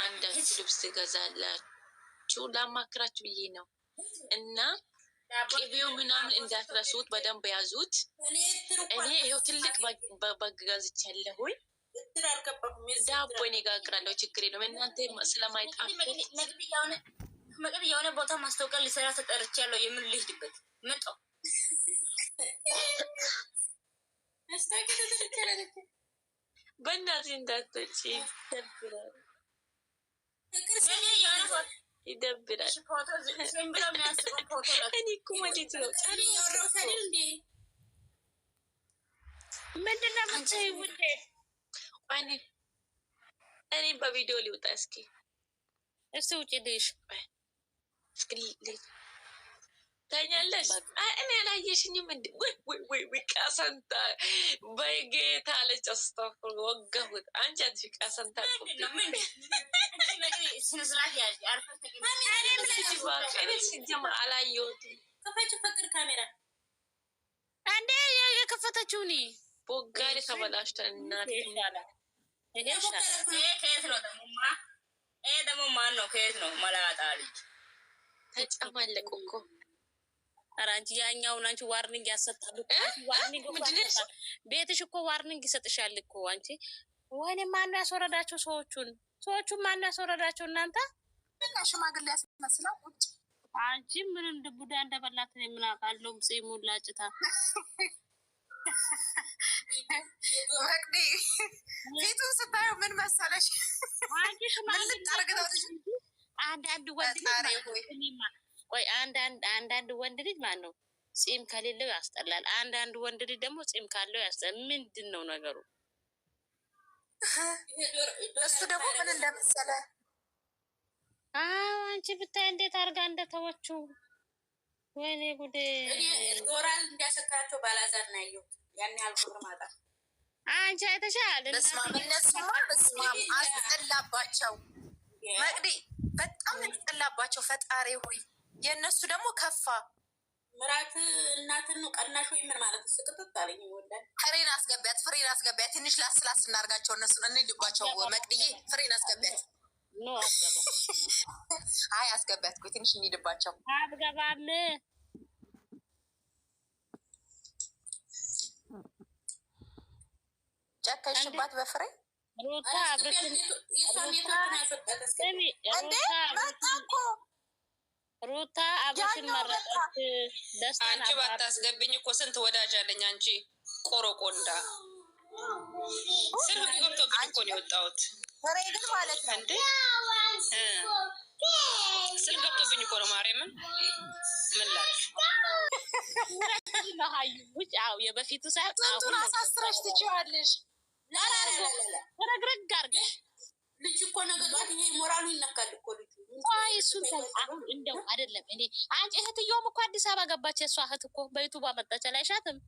አንዳችሁ ልብስ ገዛላችሁ ላማክራችሁ ብዬ ነው። እና ቅቤው ምናምን እንዳትረሱት፣ በደንብ ያዙት። እኔ ይኸው ትልቅ በግ ገዝቻለሁኝ። ዳቦ እኔ ጋግራለሁ፣ ችግር የለም። እናንተ ስለማይጣፍጥ መቅድ የሆነ ቦታ ማስታወቂያ ሊሰራ ተጠርቻለሁ። የምን ልሂድበት መጣሁ በእናትህ እንዳትወጪ፣ ይደብራል። እኔ እኮ ወዴት ነው ምንድን ነው የምትይው ውዴ? እኔ በቪዲዮ ሊውጣ እስኪ ውጭ ልሽ ታኛለሽ። እኔ አላየሽኝም እንዴ? ወይ ቀሰንታ በጌታ አለች። አስተፍሩ ወገሁት። አንቺ አትሽ ቀሰንታ ሲጀምር አላየሁትም። ፍቅር ካሜራ አንዴ የከፈተችውን ቦጋሪ ተበላሽተን እናት ከየት ነው ደግሞ ማን ነው? ከየት ነው? መላጣ ልጅ ተጨማለቁ እኮ። ኧረ አንቺ ያኛውን አንቺ ዋርኒንግ ያሰጣሉ። ዋርኒንግ ቤትሽ እኮ ዋርኒንግ ይሰጥሻል እኮ አንቺ። ወይኔ ማን ነው ያስወረዳቸው? ሰዎቹን ማን ነው ያስወረዳቸው? እናንተ ሽማግሌ ያስመስለው ቁጭ። አንቺ ምን እንደ ቡዳ እንደበላት ነው የምናውቃለው። ጽሙን ላጭታ ወቅዲ ፊቱን ስታዩ ምን መሰለሽ? አንዳንድ ወንድ ልጅ ማን ነው ጺም ከሌለው ያስጠላል። አንዳንድ ወንድ ልጅ ደግሞ ጺም ካለው ያስጠላል። ምንድን ነው ነገሩ? እሱ ደግሞ ምን እንደመሰለ አንቺ ብታይ እንዴት አድርጋ እንደተወችው። ወይኔ ጉዴ! ዶራል እንዲያሰካቸው ባላዛር ነው ያየሁት። ያን ያህል ቁጥር ማጣት አንቺ አይተሻል። እነሱማ በስማም አስጠላባቸው። መቅዲ በጣም አስጠላባቸው። ፈጣሪ ሆይ የእነሱ ደግሞ ከፋ። ምራት እናትን ነው ቀናሽ ወይ ምን ማለት ስቅጥጥ አለኝ። ወላሂ ፍሬን አስገቢያት ትንሽ ላስላስ እናርጋቸው። እነሱን እንልባቸው። መቅዲዬ ፍሬን አስገቢያት። አይ አስገቢያት ቆይ ትንሽ እንሂድባቸው። አትገባም ጨከሽባት በፍሬ ሩታ አብረሽን መረጠች። አንቺ ባታስገብኝ እኮ ስንት ወዳጅ አለኝ። አንቺ ቆሮቆንዳ ስልክ ገብቶብኝ እኮ ነው የወጣሁት። ፍሬ ግን ማለት ነው እንዴ ስልክ ገብቶብኝ እኮ ነው። ማርያምን ምን ላድርግ? የበፊቱ ሳይሆን አሁን አሳስረሽ ትችዋለሽ። ረግረግ አድርገሽ ልጅ እኮ ነገጧት። ይሄ ሞራሉ ይነካል እኮ ልጁ። እሱን አሁን እንደው አይደለም እኔ አንቺ እህትየውም እኮ አዲስ አበባ ገባች። የእሷ እህት እኮ በዩቱብ አመጣች። አላይሻትም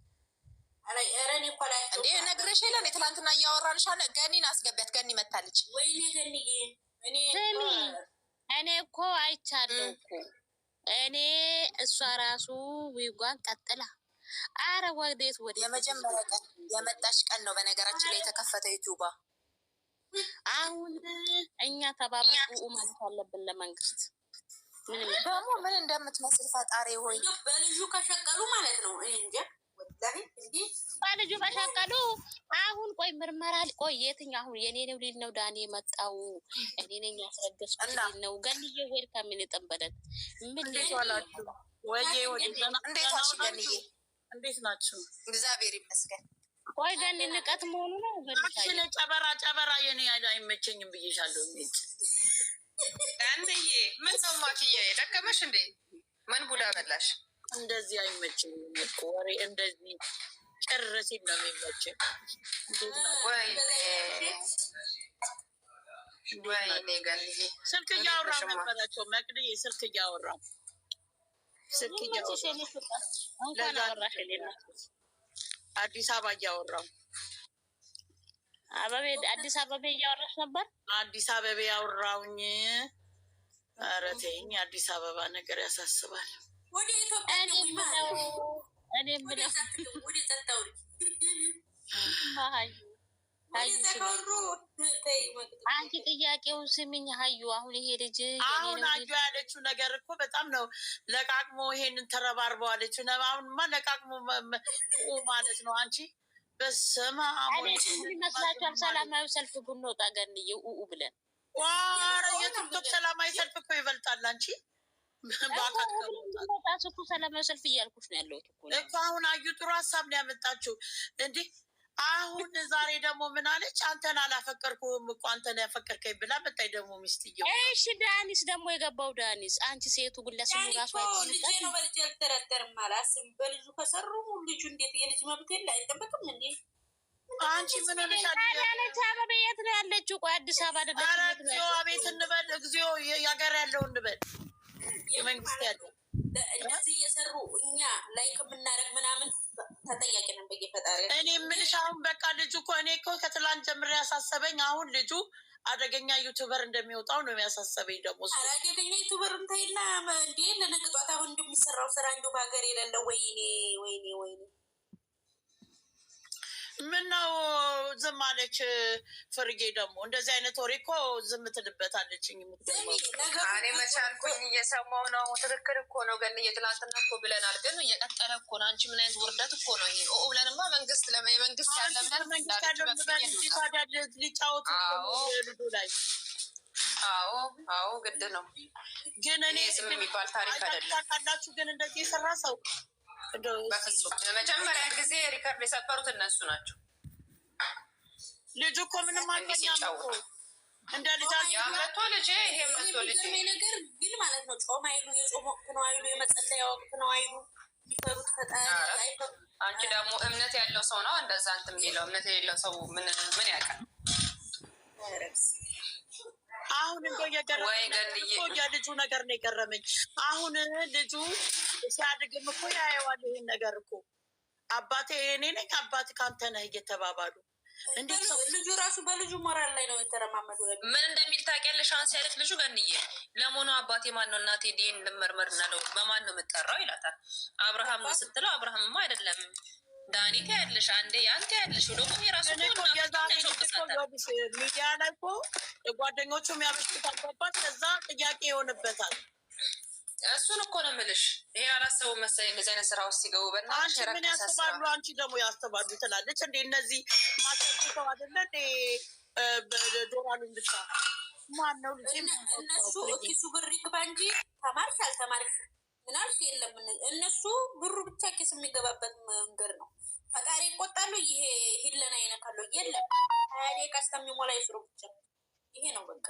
እንዴ? ነግሬሽ የለ እኔ ትናንትና እያወራንሽ አለ። ገኒን አስገቢያት። ገኒ መታለች። ወይኔ ገኒዬ እኔ እኮ አይቻለሁ እኮ እኔ እሷ ራሱ ዊጓን ቀጥላ አረ ወዴት የመጀመሪያ ቀን የመጣሽ ቀን ነው በነገራችን ላይ የተከፈተ ዩቱባ። አሁን እኛ ተባብረን ማለት አለብን ለመንግስት። ደግሞ ምን እንደምትመስል ፈጣሪ ሆይ በልጁ ከሸቀሉ ማለት ነው። እኔ እንጃ በልጁ ከሸቀሉ። አሁን ቆይ ምርመራ ቆይ የትኛው አሁን የኔ ነው ሊል ነው ዳኒ የመጣው? እኔ ነኝ ያስረገዝኩት ሊል ነው። ገንዬ ዌልካም ይልጠበደን ምን ይዟላችሁ ወይ? እንዴት አሽ ገንዬ እንዴት ናችሁ? እግዚአብሔር ይመስገን። ቆይ ገኒ ንቀት መሆኑ ነው። ስለ ጨበራ የኔ አይመቸኝም ብዬሻለሁ። እንዴት አንዴዬ ምን ነው ማክዬ ደከመሽ እንዴ? ምን ቡዳ በላሽ? እንደዚህ አይመቸኝም እኮ ወሬ እንደዚህ ጭር ሲል ነው የሚመቸኝ። ወይኔ ገንዬ ስልክ እያወራ ነበራቸው። መቅዲ ስልክ እያወራ አዲስ አበባ እያወራው አዲስ አበባ እያወራሽ ነበር። አዲስ አበባ ያወራውኝ። ኧረ ተይኝ፣ አዲስ አበባ ነገር ያሳስባል። አንቺ ጥያቄውን ስሚኝ ሀዩ። አሁን ይሄ ልጅ አሁን አዩ ያለችው ነገር እኮ በጣም ነው ለቃቅሞ ይሄንን ተረባርበው አለችው። አሁንማ ለቃቅሞ ማለት ነው። አንቺ በስመ አብ ይመስላችኋል? ሰላማዊ ሰልፍ ብንወጣ ገንዬ ብለን ዋረ የቲክቶክ ሰላማዊ ሰልፍ እኮ ይበልጣል። አንቺ እኮ ሰላማዊ ሰልፍ እያልኩሽ ነው ያለሁት እኮ አሁን አዩ ጥሩ ሀሳብ ነው ያመጣችው እንዲህ አሁን ዛሬ ደግሞ ምን አለች? አንተን አላፈቀርኩም እኮ አንተን ያፈቀርከኝ ብላ መጣይ ደግሞ ሚስትየው። እሺ ዳኒስ ደግሞ የገባው ዳኒስ፣ አንቺ ሴቱ ግለሰቡ ራሱ ልጄ ነው በልጅ አልተረጠርም አላስም። በልጁ ከሰሩ ልጁ እንዴት የልጅ መብት የለ አይጠበቅም እንዴ? አንቺ ምን ሆነሻል? ያለች አበባ የት ነው ያለችው? ቆይ አዲስ አበባ አይደለች? እግዚኦ አቤት እንበል፣ እግዚኦ የሀገር ያለው እንበል፣ የመንግስት ያለው እንደዚህ እየሰሩ እኛ ላይ ከምናደርግ ምናምን ተጠያቂ ነን በየፈጣሪ። እኔ የምልሽ አሁን በቃ ልጁ እኮ እኔ እኮ ከትላንት ጀምሬ ያሳሰበኝ አሁን ልጁ አደገኛ ዩቱበር እንደሚወጣው ነው የሚያሳሰበኝ። ደግሞ አደገኛ ዩቱበር እንታይና እንዴ ለነግጧት አሁን እንደሚሰራው ስራ እንዲሁ በሀገር የሌለው ወይኔ ወይኔ ወይኔ ምን ነው ዝም አለች? ፍርጌ ደግሞ እንደዚህ አይነት ወሬ እኮ ዝም ትልበታለች። እኔ መቻልኩኝ እየሰማሁ ነው። ትክክል እኮ ነው። ገን ትላንትና እኮ ብለናል፣ ግን እየቀጠለ እኮ ነው። አንቺ ምን አይነት ውርደት እኮ ነው ይሄ? ብለንማ መንግስት የመንግስት ያለ ብለን ሊጫወቱ ልዱ ላይ አዎ ግድ ነው። ግን እኔ ዝም የሚባል ታሪክ አይደለም። ታውቃላችሁ ግን እንደዚህ የሰራ ሰው መጀመሪያ ጊዜ ሪከርድ የሰበሩት እነሱ ናቸው። ልጁ እኮ ምንም አልተኛም እኮ እንደ ልጅ መቶ ልጅ ይሄ መቶ ልጅ ነገር ግን ማለት ነው። ጾም አይሉ የጾም ወቅት ነው አይሉ የመጸለያ ወቅት ነው አይሉ ይፈሩት ፈጣሪ። አንቺ ደግሞ እምነት ያለው ሰው ነው እንደዛ እንትን የሚለው። እምነት የሌለው ሰው ምን ያውቃል? አሁን እንደው የልጁ ነገር ነው የገረመኝ። አሁን ልጁ ሲያድግም እኮ ያየዋል ይሄን ነገር እኮ አባቴ እኔ ነኝ አባት ከአንተ ነህ እየተባባሉ እንዴት ልጁ ራሱ በልጁ ሞራል ላይ ነው የተረማመዱ። ምን እንደሚል ታውቂያለሽ? አንስ ያለት ልጁ ገንዬ ለመሆኑ አባቴ ማን ነው እናቴ ዲን ልመርመር እና ነው በማን ነው የምጠራው ይላታል። አብርሃም ነው ስትለው አብርሃምማ አይደለም ዳኒት ያለሽ አንዴ ያንተ ያለሽ ደግሞ የራሱ ሚዲያ ላይ እኮ ጓደኞቹ የሚያበሽት አባባት ከዛ ጥያቄ ይሆንበታል። እሱን እኮ ነው የምልሽ። ይሄ አላሰቡ መሰለኝ እንደዚህ አይነት ስራ ውስጥ ሲገቡ አንቺ ምን ያስባሉ? አንቺ ደግሞ ያስባሉ ትላለች እንዴ? እነዚህ ማሰርችተው አይደለ እንዴ? ዶራሉን ብቻ ማን ነው ልጅ እነሱ ኪሱ ብር ይግባ እንጂ ተማርሽ አልተማርሽ ምናልሽ የለም። እነሱ ብሩ ብቻ ኪስ የሚገባበት መንገድ ነው። ፈጣሪ ይቆጣሉ። ይሄ ሂለና ይነካሉ። የለም ሀያ ደቂቃ እስከሚሞላ ይስሩ ብቻ። ይሄ ነው በቃ።